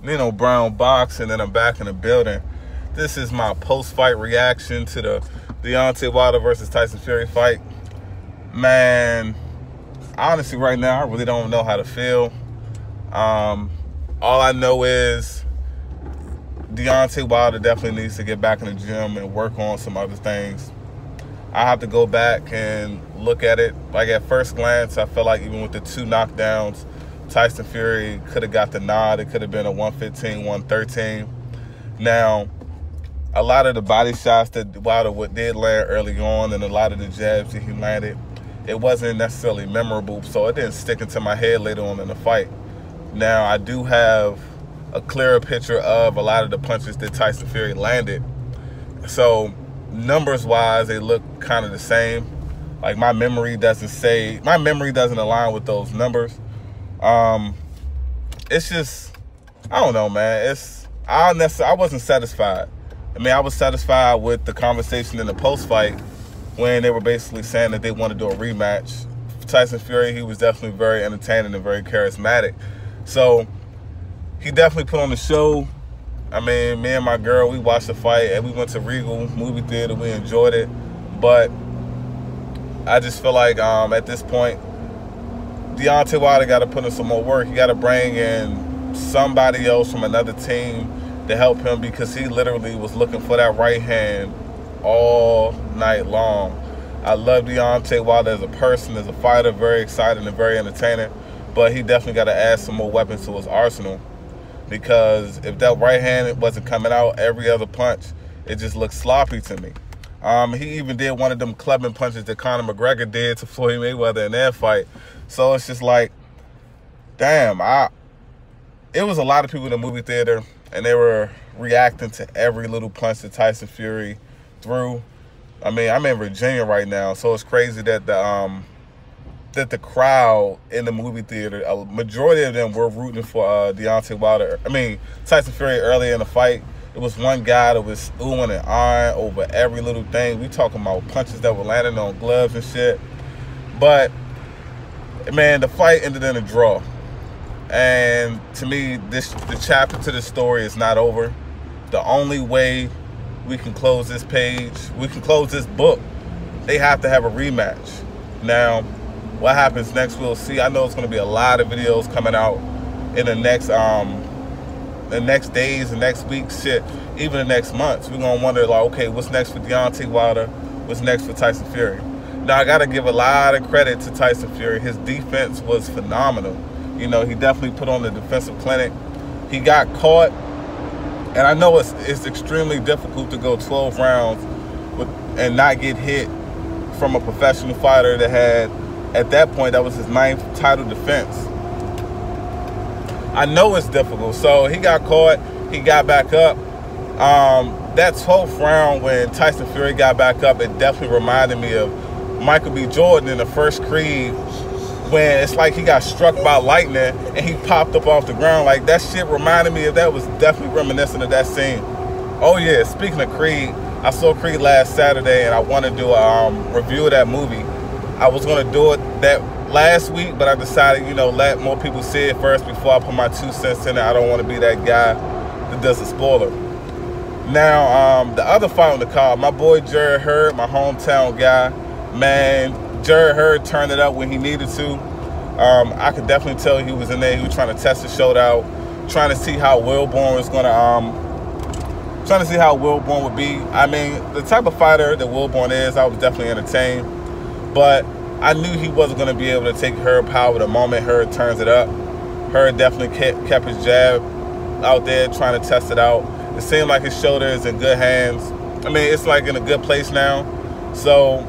Nino Brown Boxing, and I'm back in the building. This is my post-fight reaction to the Deontay Wilder versus Tyson Fury fight. Man, honestly, right now, I really don't know how to feel. All I know is Deontay Wilder definitely needs to get back in the gym and work on some other things. I have to go back and look at it. Like, at first glance, I felt like even with the 2 knockdowns, Tyson Fury could have got the nod. It could have been a 115, 113. Now, a lot of the body shots that Wilder did land early on and a lot of the jabs that he landed, it wasn't necessarily memorable, so it didn't stick into my head later on in the fight. Now, I do have a clearer picture of a lot of the punches that Tyson Fury landed. So, numbers-wise, they look kind of the same. Like, my memory doesn't align with those numbers. It's just, I don't know, man. I wasn't satisfied. I mean, I was satisfied with the conversation in the post-fight when they were basically saying that they want to do a rematch. Tyson Fury, he was definitely very entertaining and very charismatic. So, he definitely put on the show. I mean, me and my girl, we watched the fight, and we went to Regal movie theater. We enjoyed it. But I just feel like at this point, Deontay Wilder got to put in some more work. He got to bring in somebody else from another team to help him, because he literally was looking for that right hand all night long. I love Deontay Wilder as a person, as a fighter, very exciting and very entertaining, but he definitely got to add some more weapons to his arsenal, because if that right hand wasn't coming out every other punch, it just looked sloppy to me. He even did one of them clubbing punches that Conor McGregor did to Floyd Mayweather in their fight. So it's just like, damn, it was a lot of people in the movie theater, and they were reacting to every little punch that Tyson Fury threw. I mean, I'm in Virginia right now, so it's crazy that the crowd in the movie theater, a majority of them were rooting for Deontay Wilder. I mean, Tyson Fury earlier in the fight. It was one guy that was oohing and eyeing over every little thing. We talking about punches that were landing on gloves and shit. But, man, the fight ended in a draw. And to me, the chapter to this story is not over. The only way we can close this page, we can close this book, they have to have a rematch. Now, what happens next, we'll see. I know it's going to be a lot of videos coming out in the next days, the next week, shit, even the next months. We're going to wonder, like, okay, what's next for Deontay Wilder? What's next for Tyson Fury? Now, I got to give a lot of credit to Tyson Fury. His defense was phenomenal. You know, he definitely put on the defensive clinic. He got caught, and I know it's extremely difficult to go 12 rounds and not get hit from a professional fighter that had, at that point, that was his 9th title defense. I know it's difficult. So he got caught. He got back up. That 12th round when Tyson Fury got back up, it definitely reminded me of Michael B. Jordan in the first Creed, when it's like he got struck by lightning and he popped up off the ground. Like, that shit reminded me of that. Was definitely reminiscent of that scene. Oh yeah, speaking of Creed, I saw Creed last Saturday, and I want to do a review of that movie. I was going to do it that last week, but I decided, you know, let more people see it first before I put my 2 cents in it. I don't want to be that guy that does a spoiler. Now, the other fight on the card, my boy Jarrett Hurd, my hometown guy, man, Jarrett Hurd turned it up when he needed to. I could definitely tell he was in there. He was trying to test the shootout, trying to see how Wilborn was going to, trying to see how Wilborn would be. I mean, the type of fighter that Wilborn is, I was definitely entertained. But I knew he wasn't going to be able to take Hurd power the moment Hurd turns it up. Hurd definitely kept his jab out there, trying to test it out. It seemed like his shoulder is in good hands. I mean, it's like in a good place now. So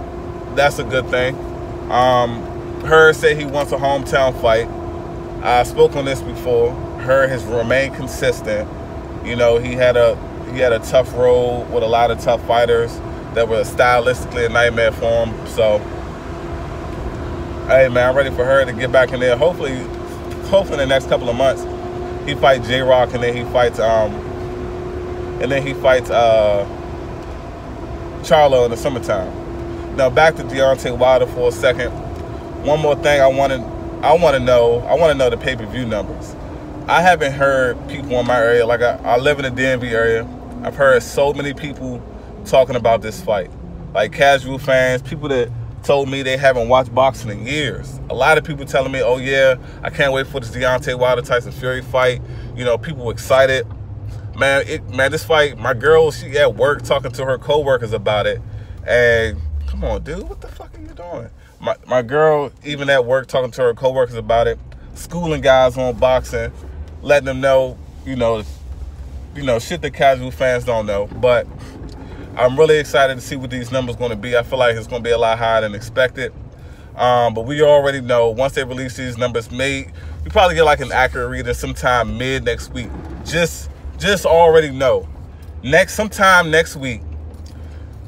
that's a good thing. Hurd said he wants a hometown fight. I spoke on this before. Hurd has remained consistent. You know, he had a tough road with a lot of tough fighters that were stylistically a nightmare for him. So, hey man, I'm ready for Hurd to get back in there. Hopefully in the next couple of months, he fights J-Rock, and then he fights Charlo in the summertime. Now back to Deontay Wilder for a second. One more thing I want to know the pay-per-view numbers. I haven't heard people in my area, like I live in the DMV area. I've heard so many people talking about this fight. Like casual fans, people that told me they haven't watched boxing in years. A lot of people telling me, oh yeah, I can't wait for this Deontay Wilder-Tyson Fury fight. You know, people excited. Man, this fight, my girl, she at work talking to her co-workers about it. And come on, dude, what the fuck are you doing? My girl, even at work, talking to her co-workers about it, schooling guys on boxing, letting them know, you know, shit that casual fans don't know. But I'm really excited to see what these numbers going to be. I feel like it's going to be a lot higher than expected. But we already know once they release these numbers, we probably get like an accurate reading sometime mid next week. Just already know. Sometime next week,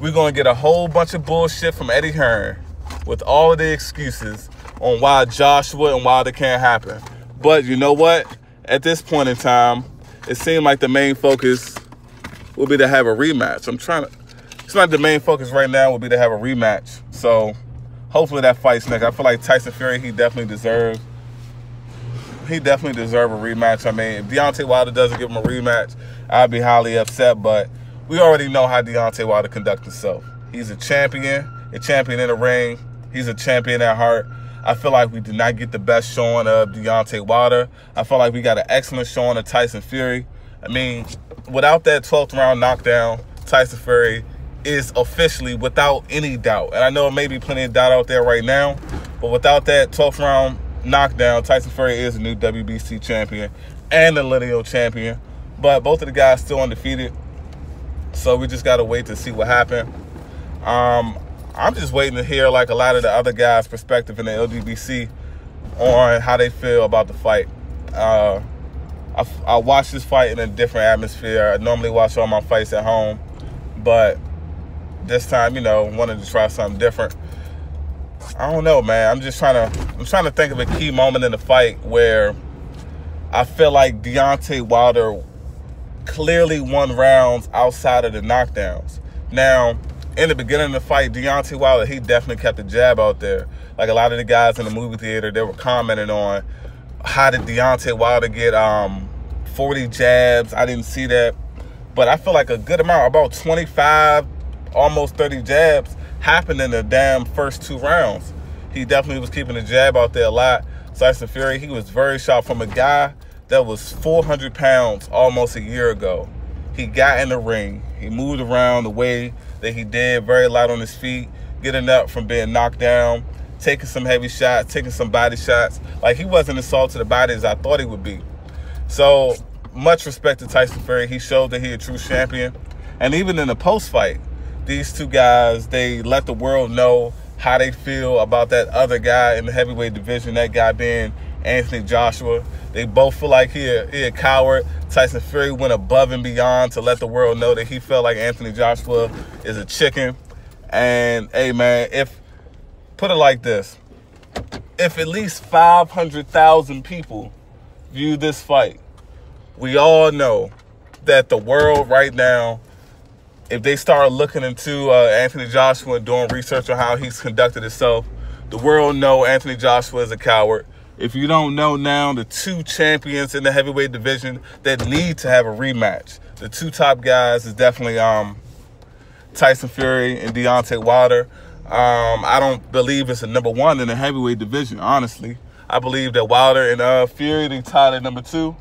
we're going to get a whole bunch of bullshit from Eddie Hearn with all of the excuses on why Joshua and Wilder can't happen. But you know what? At this point in time, it seemed like the main focus will be to have a rematch. It's not the main focus right now will be to have a rematch. So hopefully that fight's next. I feel like Tyson Fury, he definitely deserves a rematch. I mean, if Deontay Wilder doesn't give him a rematch, I'd be highly upset. But we already know how Deontay Wilder conducts himself. He's a champion in the ring. He's a champion at heart. I feel like we did not get the best showing of Deontay Wilder. I feel like we got an excellent showing of Tyson Fury. I mean, without that 12th round knockdown, Tyson Fury is officially, without any doubt, and I know it may be plenty of doubt out there right now, but without that 12th round knockdown, Tyson Fury is the new WBC champion and the lineal champion. But both of the guys still undefeated, so we just got to wait to see what happened. I'm just waiting to hear like a lot of the other guys' perspective in the LDBC on how they feel about the fight. I watched this fight in a different atmosphere. I normally watch all my fights at home, but this time, you know, wanted to try something different. I don't know, man. I'm trying to think of a key moment in the fight where I feel like Deontay Wilder clearly won rounds outside of the knockdowns. Now, in the beginning of the fight, Deontay Wilder, he definitely kept the jab out there. Like a lot of the guys in the movie theater, they were commenting on how did Deontay Wilder get 40 jabs. I didn't see that. But I feel like a good amount, about 25, almost 30 jabs happened in the damn first 2 rounds. He definitely was keeping the jab out there a lot. Tyson Fury, he was very sharp from a guy that was 400 pounds almost a year ago. He got in the ring. He moved around the way that he did, very light on his feet, getting up from being knocked down, taking some heavy shots, taking some body shots. Like, he wasn't as salt to the body as I thought he would be. So, much respect to Tyson Fury. He showed that he's a true champion. And even in the post-fight, these two guys, they let the world know how they feel about that other guy in the heavyweight division, that guy being Anthony Joshua. They both feel like he a coward. Tyson Fury went above and beyond to let the world know that he felt like Anthony Joshua is a chicken. And, hey, man, put it like this. If at least 500,000 people view this fight, we all know that the world right now, if they start looking into Anthony Joshua and doing research on how he's conducted himself, the world know Anthony Joshua is a coward. If you don't know now, the 2 champions in the heavyweight division that need to have a rematch, the 2 top guys is definitely Tyson Fury and Deontay Wilder. I don't believe it's a number 1 in the heavyweight division, honestly. I believe that Wilder and Fury, they tied at number 2,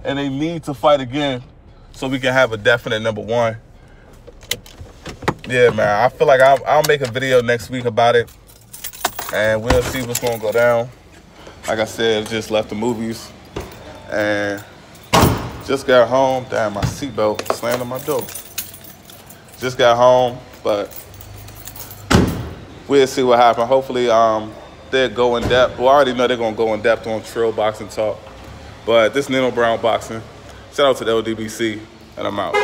and they need to fight again so we can have a definite number 1. Yeah, man, I feel like I'll make a video next week about it, and we'll see what's going to go down. Like I said, just left the movies and just got home. Damn, my seatbelt slammed on my door. Just got home, but we'll see what happens. Hopefully, they'll go in depth. Well, I already know they're going to go in depth on Trill Boxing Talk. But this is Nino Brown Boxing. Shout out to the LDBC, and I'm out.